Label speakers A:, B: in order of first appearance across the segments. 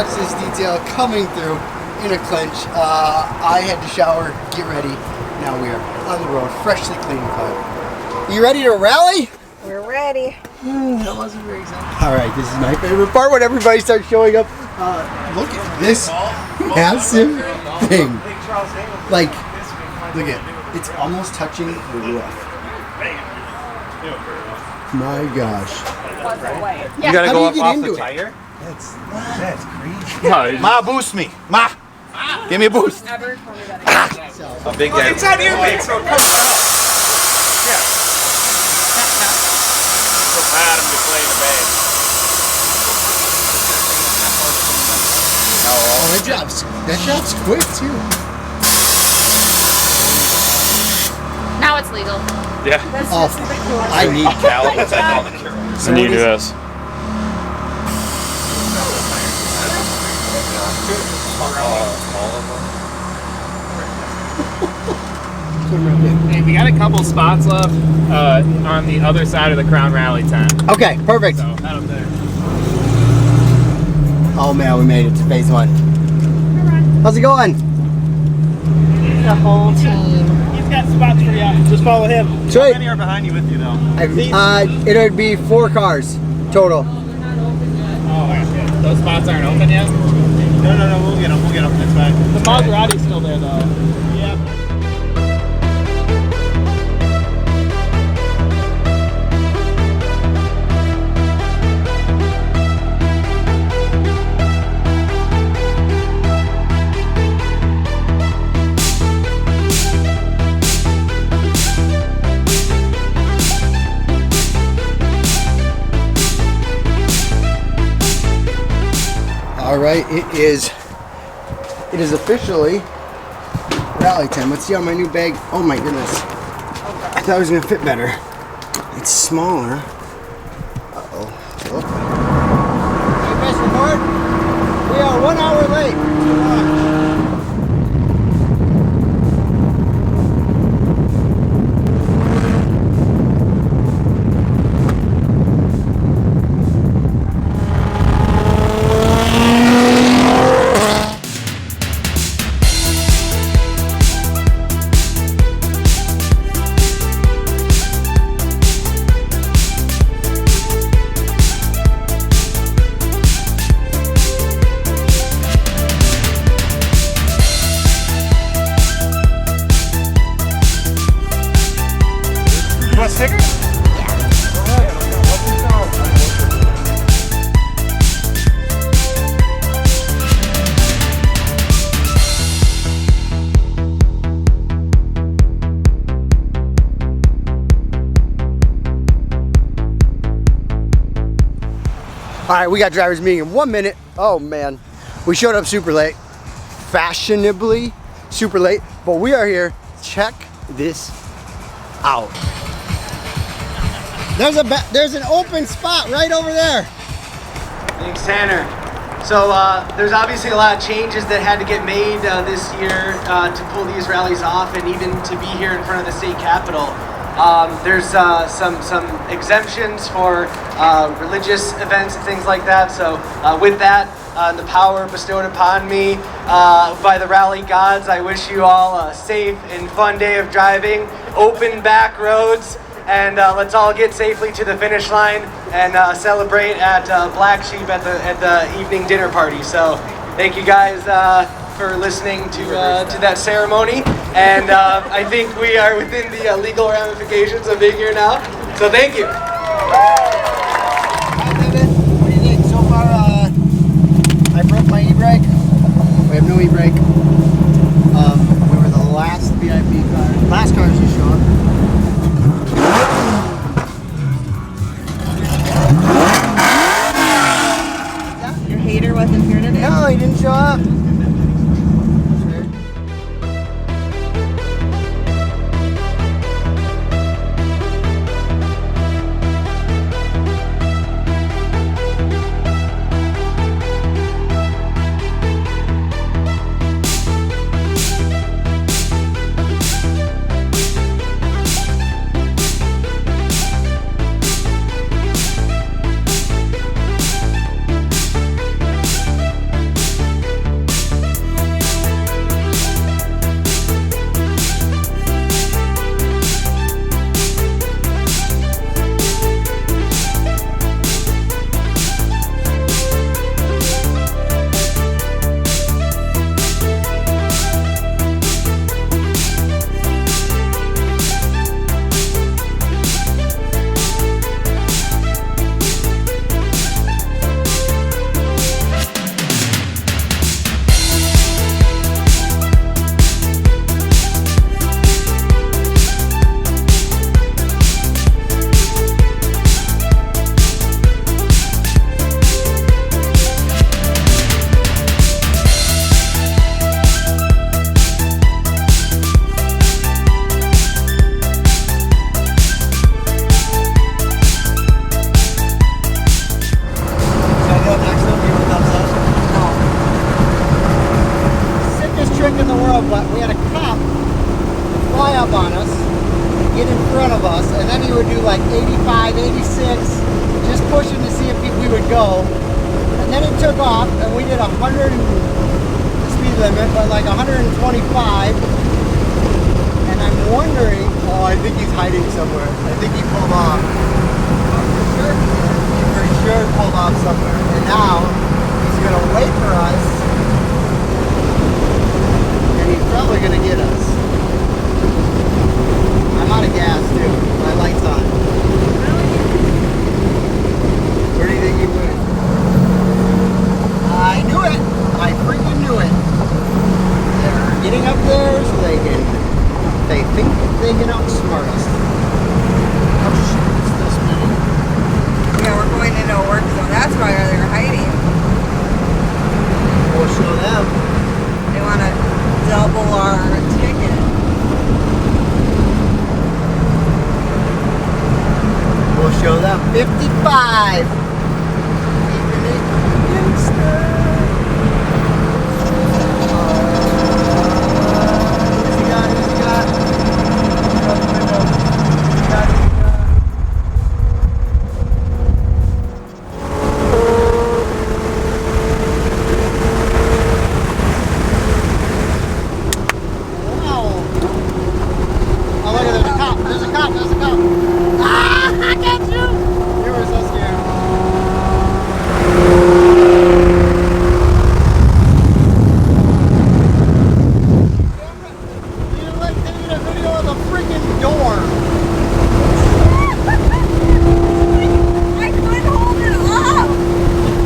A: watch this detail coming through in a clinch. I had to shower, get ready. Now we are on the road, freshly clean cut. You ready to rally?
B: We're ready.
A: That wasn't very exciting. All right, this is my favorite part when everybody starts showing up. Look at this massive thing. Like, look at it. It's almost touching the roof. My gosh.
C: You gotta go up off the
A: tire? That's crazy.
C: No, Ma, boost me. Ma, give me a boost. A big guy.
D: It's on your big, so it comes out. Yeah. So Adam to play in the bag.
A: Oh, that drops quick too.
E: Now it's legal.
D: Yeah.
A: Oh, I need
D: calipers.
C: I need this.
F: Hey, we got a couple spots left on the other side of the Crown Rally tent.
A: Okay, perfect.
F: So head up there.
A: Oh man, we made it to phase 1. How's it going?
B: The whole team.
F: He's got spots for you. Just follow him.
A: Sweet.
F: How many are behind you with you though?
A: It would be 4 cars total.
F: Oh, okay. Those spots aren't open yet? No, we'll get them. That's fine. The Maserati's still there though. Yeah.
A: All right, it is officially rally time. Let's see how my new bag. Oh my goodness! I thought it was gonna fit better. It's smaller. Uh-oh. Hey, press record. We are 1 hour late to launch. All right, we got driver's meeting in 1 minute. Oh man, we showed up super late, fashionably super late, but we are here. Check this out. There's an open spot right over there.
G: Thanks, Tanner. So there's obviously a lot of changes that had to get made this year to pull these rallies off, and even to be here in front of the state capitol. There's some exemptions for religious events and things like that. So with that, the power bestowed upon me by the rally gods, I wish you all a safe and fun day of driving, open back roads, and let's all get safely to the finish line and celebrate at Black Sheep at the evening dinner party. So thank you guys for listening to that ceremony, and I think we are within the legal ramifications of being here now. So thank you.
A: Hi, David. What do you think so far? I broke my e-brake. We have no e-brake. We were the last VIP car, last cars to show up.
B: Your hater wasn't here today?
A: No, he didn't show up. go. And then it took off, and we did 100 the speed limit, but like 125. And I'm wondering, oh, I think he's hiding somewhere. I think he pulled off. He for sure pulled off somewhere. And now he's gonna wait for us, and he's probably gonna get us. I'm out of gas too. My light's on. Where do you think he went? I knew it. I freaking knew it. They're getting up there so they think they can outsmart us. Oh shit, it's still spinning.
B: Yeah, we're going into a work zone. That's why they're hiding.
A: We'll show them.
B: They want to double our ticket.
A: We'll show them 55. Keeping it gangsta. Who's he got? Who's he got? Out the window. Who's he got? Who's he got? Wow. Oh, look at there's a cop. There's a cop. There's a cop. Ah, I got you. You were so scared. You're like taking a video of the freaking door.
B: I couldn't hold it up.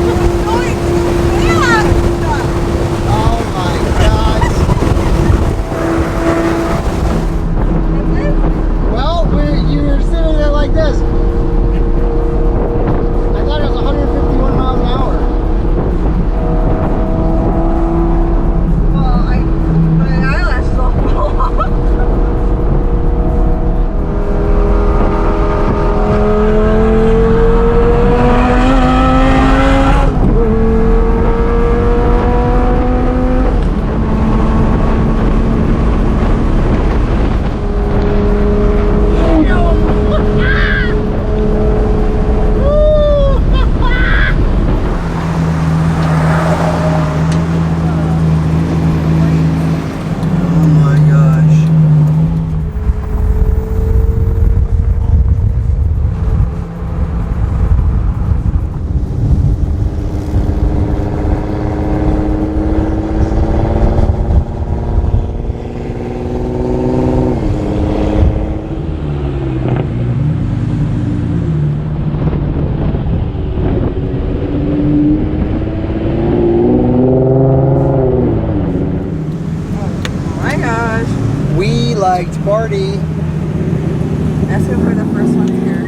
B: It was going too fast.
A: Oh my gosh. Well, you were sitting there like this. I thought it was 151 miles an hour.
B: Well, my eyelashes all fell off.
A: Oh my gosh.
B: Oh my gosh.
A: We liked party.
B: That's who we're the first ones here.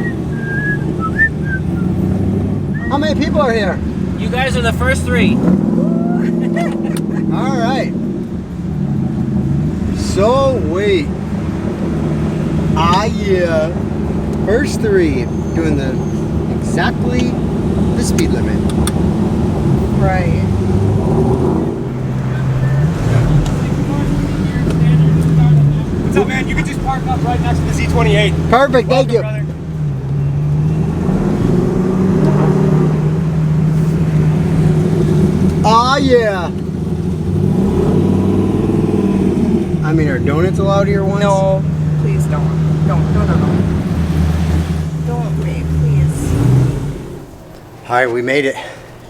A: How many people are here?
F: You guys are the first three.
A: All right. So wait. Yeah. First three doing exactly the speed limit.
B: Right.
C: What's up, man? You can just park up right next to the Z28.
A: Perfect. Thank you.
C: Brother.
A: Yeah. I mean, are donuts allowed here once?
B: No, please don't. Don't. Don't me, please.
A: All right, we made it.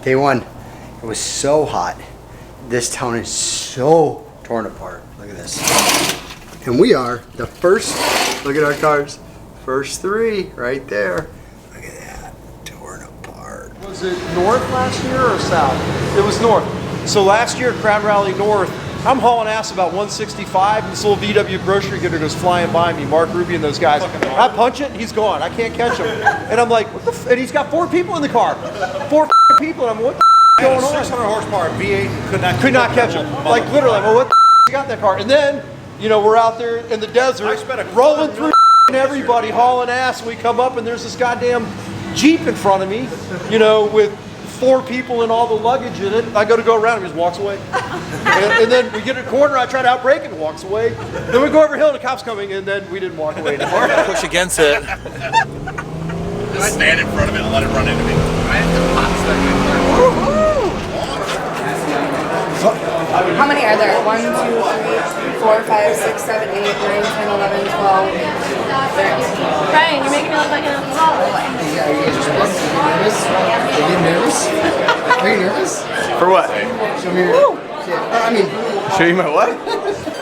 A: Day one. It was so hot. This town is so torn apart. Look at this. And we are the first, look at our cars. First three right there. Look at that. Torn apart.
H: Was it north last year or south? It was north. So last year, Crowd Rally North, I'm hauling ass about 165, and this little VW grocery getter goes flying by me, Mark Ruby and those guys. I punch it, and he's gone. I can't catch him. And I'm like, what the and he's got 4 people in the car. 4 people, and I'm like, what the going on?
C: 600 horsepower V8
H: Could not catch him. Like literally, I'm like, what the you got in that car? And then, you know, we're out there in the desert, rolling through everybody, hauling ass, and we come up, and there's this goddamn Jeep in front of me, you know, with 4 people and all the luggage in it. I go around, and he just walks away. and then we get a corner, I try to outbrake it, and walks away. Then we go over hill, and the cop's coming, and then we didn't walk away anymore.
D: Push against it.
C: Just stand in front of it and let it run into me. I had the pop stuck
B: there. 1, 2, 3, 4, 5, 6, 7, 8, 9, 10, 11, 12, 13.
E: Ryan, you're making me look like an alcoholic.
A: Yeah, are you nervous? Are you nervous? Are you nervous?
C: For what?
A: Show me your shit. I mean,
C: Show you my what?